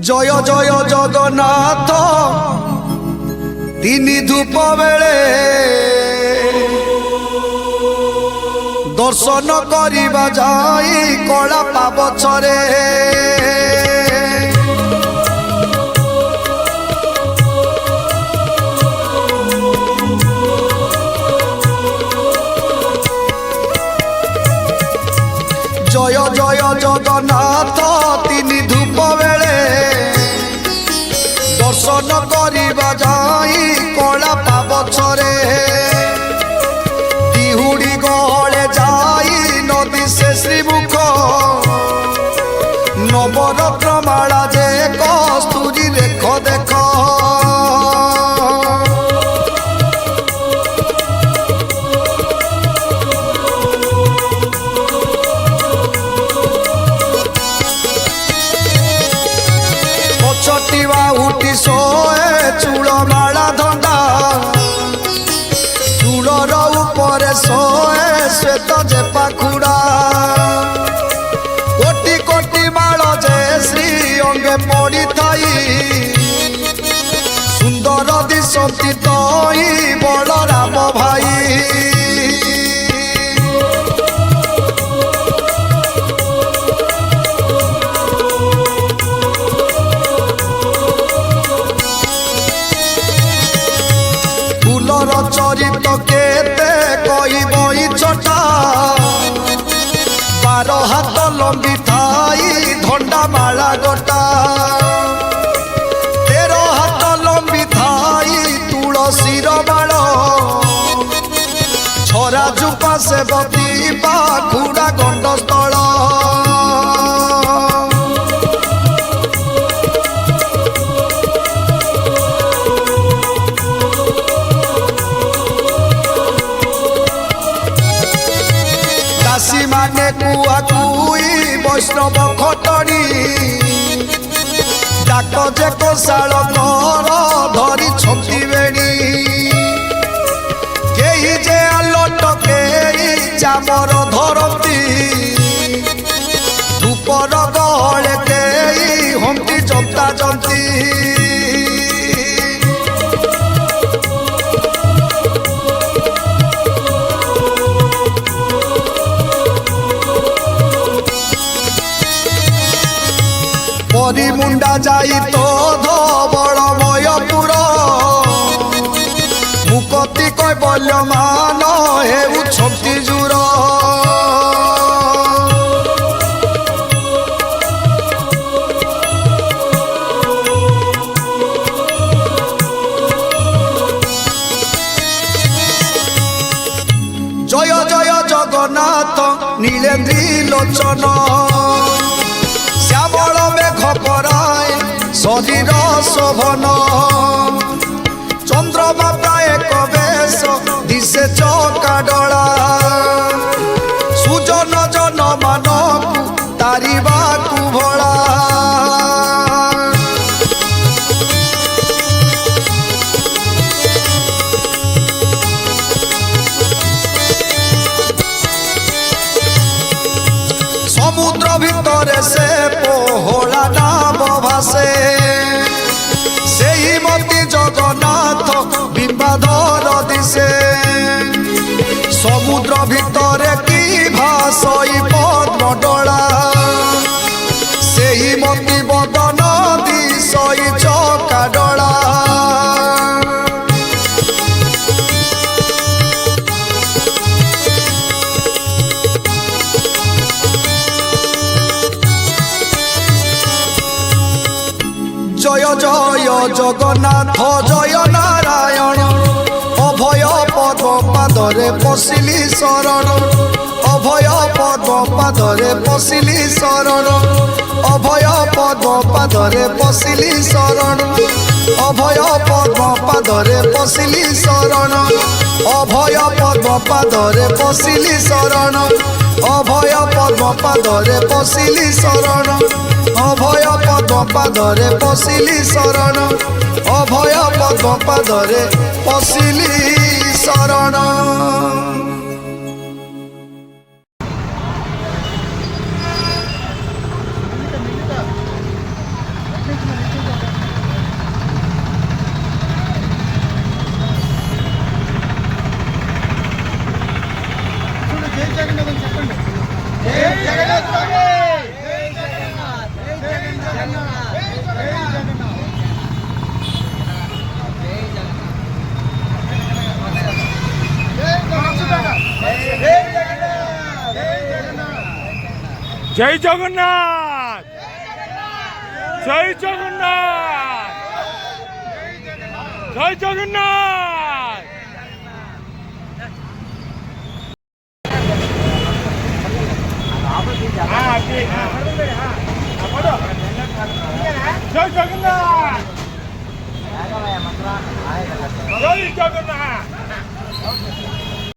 জয় জয় জগন্নাথ তিনি ধূপ বেলে দর্শন করিবা যাই কলা পাবছরে জয় জয় জগন্নাথ তিনি ধূপ বেলে দর্শন করিবা যাই কলা পাবছরে তিহুড়ি গহলে যাই নদী সে শ্রীমুখ নবরত্ন মালা যে কস্তুরী রেখ দেখ छटिवा उठी सोए चूल माला धंदा चूलर ऊपर सोए श्वेत जे पाखुड़ा कोटि कोटि माल जे श्री अंगे पड़ी थाई सुंदर दिशती तई बलराम भाई चरित केते कई चटा 12 हाथ लंबी थाई धंडा माला गोटा 13 हाथ लंबी थाई तुलसीर माल छरा जुपा से बती पाखुड़ा गंडस्थल दासी माने कुआ कुई वैष्णव खटणी डाक जे कोशाल घर धरी छंती बेणी केही जे आलोट केही चामर धरती धूपर गहले केही हमती जंता जंती मुंडा जाई तो धवलमयपुर मुकति कैबल्यमान हेउ छंती जुर जय जय जगन्नाथ नीलेन्द्री लोचन श्यामल मेघ पराय शरीर शोभन चंद्रमा प्राय कवेश दिशे चकाडला सुजन जन मानकु तारिबाकु भला समुद्र भितरे से पोहला नाम भासे से ही मती जगन्नाथ बिंबाधर दिशे समुद्र भितरे की भाषई पद्मडला से ही मती बदन दिशई चकाडला जय जय जगन्नाथ जय नारायण अभय पद्म पादरे पशिली शरण अभय पद्म पादरे पशिली शरण अभय पद्म पादरे पशिली शरण अभय पद्म पादरे पशिली शरण अभय पद्म पादरे पशिली शरण अभय पद्म पादरे पशिली शरण अभय पद्म पादरे पशिली शरण अभय पद्म पादरे पशिली शरण। Thank you. Joy Jagannath, Joy Jagannath, Joy Jagannath. Joy Jagannath, Joy Jagannath.